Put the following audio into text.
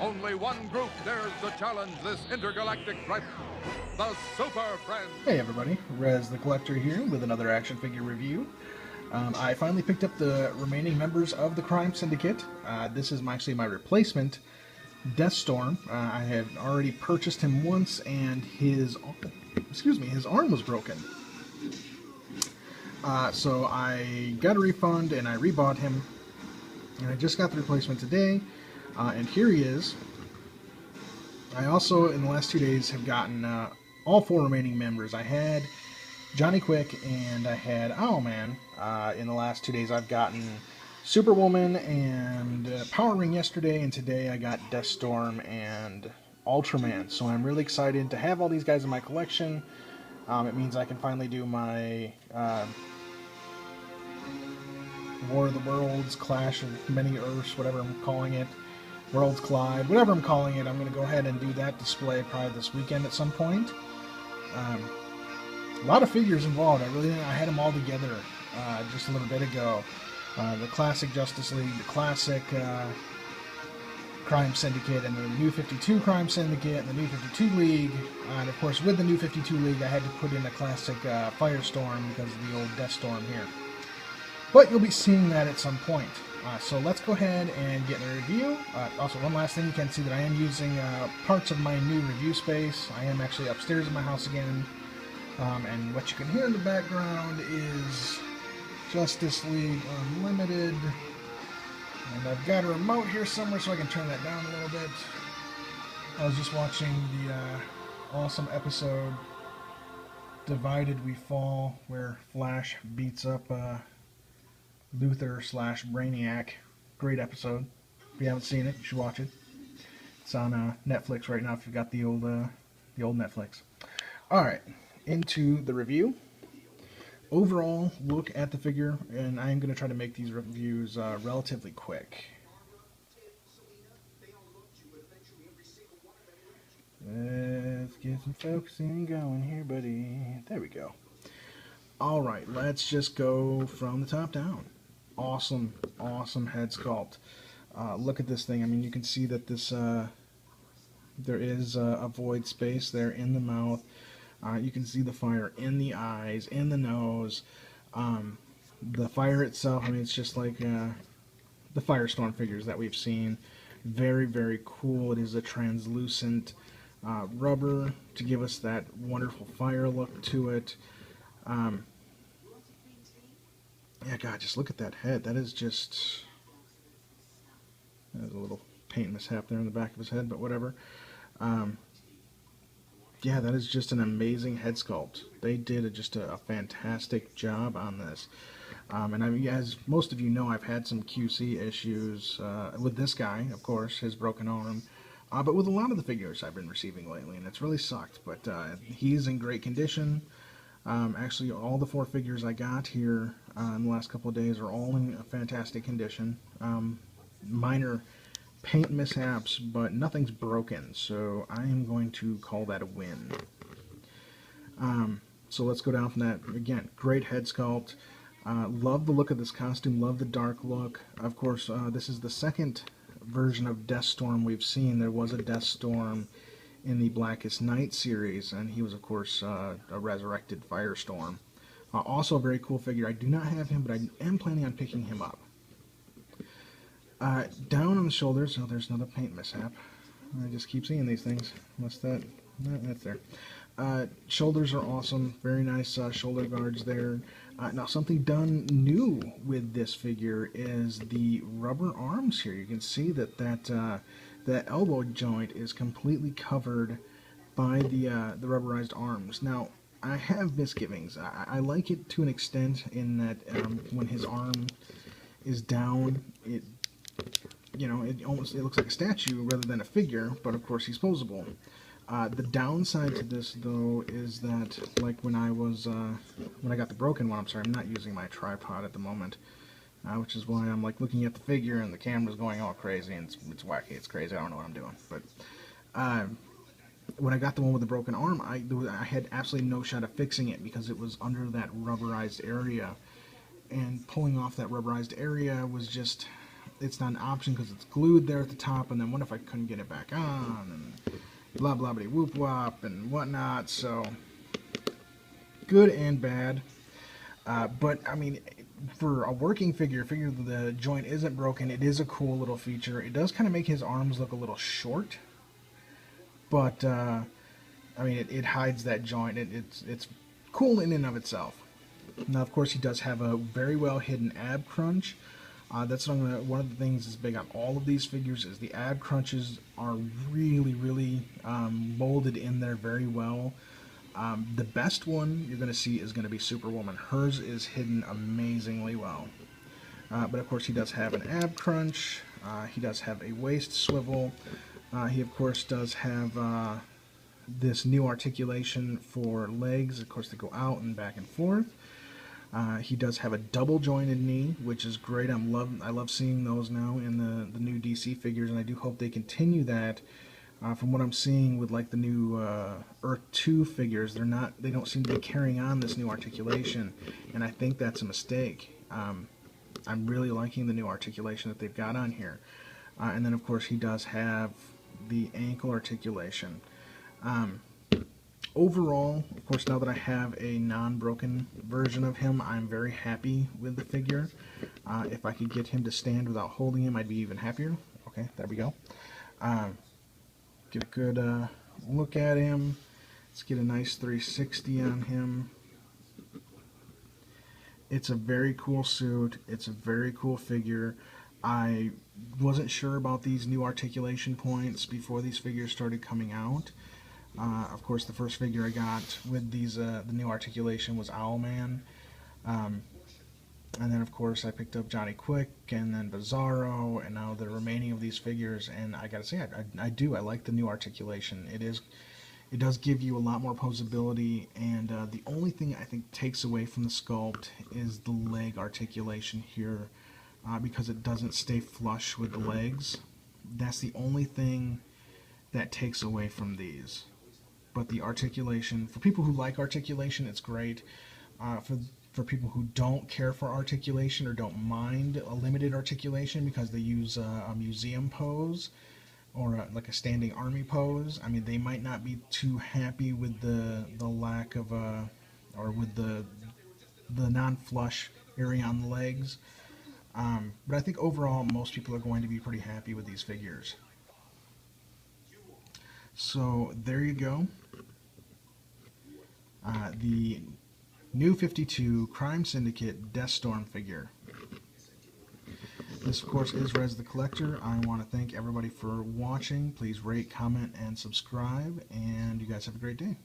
Only one group dares to challenge this intergalactic threat, the Super Friends. Hey everybody, Rez the Collector here with another action figure review. I finally picked up the remaining members of the Crime Syndicate. This is actually my replacement, Deathstorm. I had already purchased him once, and his arm was broken. So I got a refund and I rebought him, and I just got the replacement today. And here he is. I also, in the last 2 days, have gotten all four remaining members. I had Johnny Quick and I had Owlman. In the last 2 days, I've gotten Superwoman and Power Ring yesterday, and today I got Deathstorm and Ultraman. So I'm really excited to have all these guys in my collection. It means I can finally do my War of the Worlds, Clash of Many Earths, whatever I'm calling it. Worlds Collide, whatever I'm calling it. I'm going to go ahead and do that display probably this weekend at some point. A lot of figures involved. I had them all together just a little bit ago. The classic Justice League, the classic Crime Syndicate, and the New 52 Crime Syndicate, and the New 52 League. And of course, with the New 52 League, I had to put in a classic Firestorm because of the old Deathstorm here. But you'll be seeing that at some point. So let's go ahead and get in the review. Also, one last thing, you can see that I am using parts of my new review space. I am actually upstairs in my house again. And what you can hear in the background is Justice League Unlimited. And I've got a remote here somewhere so I can turn that down a little bit. I was just watching the awesome episode Divided We Fall, where Flash beats up Luthor / Brainiac. Great episode. If you haven't seen it, you should watch it. It's on Netflix right now if you've got the old Netflix. Alright, into the review. Overall look at the figure, and I am going to try to make these reviews relatively quick. Let's get some focusing going here, buddy. There we go. Alright, let's just go from the top down. Awesome head sculpt. Look at this thing. I mean, you can see that this there is a void space there in the mouth. You can see the fire in the eyes, in the nose. The fire itself, I mean, it's just like the Firestorm figures that we've seen. Very, very cool. It is a translucent rubber to give us that wonderful fire look to it. Yeah, God, just look at that head. That is just... There's a little paint mishap there in the back of his head, but whatever. Yeah, that is just an amazing head sculpt. They did just a fantastic job on this. And I mean, as most of you know, I've had some QC issues with this guy, of course, his broken arm. But with a lot of the figures I've been receiving lately, and it's really sucked. But he's in great condition. Actually, all the four figures I got here in the last couple of days are all in a fantastic condition. Minor paint mishaps, but nothing's broken, so I am going to call that a win. So let's go down from that. Again, great head sculpt. Love the look of this costume, love the dark look. Of course, this is the second version of Deathstorm we've seen. There was a Deathstorm in the Blackest Night series, and he was, of course, a resurrected Firestorm. Also a very cool figure. I do not have him, but I am planning on picking him up. Down on the shoulders, oh, there's another paint mishap. I just keep seeing these things. That's there. Shoulders are awesome. Very nice shoulder guards there. Now, something done new with this figure is the rubber arms here. You can see that that elbow joint is completely covered by the rubberized arms. Now, I have misgivings. I like it to an extent in that when his arm is down, it looks like a statue rather than a figure, but of course he's posable. The downside to this, though, is that, like when I got the broken one, I'm sorry, I'm not using my tripod at the moment, which is why I'm like looking at the figure and the camera's going all crazy, and it's wacky, it's crazy, I don't know what I'm doing. But when I got the one with the broken arm, I had absolutely no shot of fixing it because it was under that rubberized area, and pulling off that rubberized area was just it's not an option because it's glued there at the top, and then what if I couldn't get it back on, and blah blah blah whoop wop and whatnot. So good and bad. But I mean, for a working figure, the joint isn't broken. It is a cool little feature. It does kind of make his arms look a little short, but I mean, it hides that joint. It's cool in and of itself. Now, of course, he does have a very well hidden ab crunch. That's one of the things that's big on all of these figures is the ab crunches are really molded in there very well. The best one you're going to see is going to be Superwoman. Hers is hidden amazingly well. But of course he does have an ab crunch. He does have a waist swivel. He of course does have this new articulation for legs, of course, that go out and back and forth. He does have a double jointed knee, which is great. I love seeing those now in the new DC figures, and I do hope they continue that. From what I'm seeing with like the new Earth 2 figures, they don't seem to be carrying on this new articulation, and I think that's a mistake. I'm really liking the new articulation that they've got on here. And then of course he does have the ankle articulation. Overall, of course, now that I have a non-broken version of him, I'm very happy with the figure. If I could get him to stand without holding him, I'd be even happier. Okay, there we go. Get a good look at him. Let's get a nice 360 on him. It's a very cool suit. It's a very cool figure. I wasn't sure about these new articulation points before these figures started coming out. Of course, the first figure I got with these the new articulation was Owlman. And then, of course, I picked up Johnny Quick, and then Bizarro, and now the remaining of these figures. And I gotta say, I like the new articulation. It does give you a lot more posability, and the only thing I think takes away from the sculpt is the leg articulation here, because it doesn't stay flush with the legs. That's the only thing that takes away from these. But the articulation, for people who like articulation, it's great. For people who don't care for articulation or don't mind a limited articulation because they use a museum pose or like a standing army pose, I mean, they might not be too happy with the lack of or with the non-flush area on the legs. But I think overall most people are going to be pretty happy with these figures. So there you go. The new 52 Crime Syndicate Deathstorm figure. This, of course, is Rez the Collector. I want to thank everybody for watching. Please rate, comment, and subscribe, and you guys have a great day.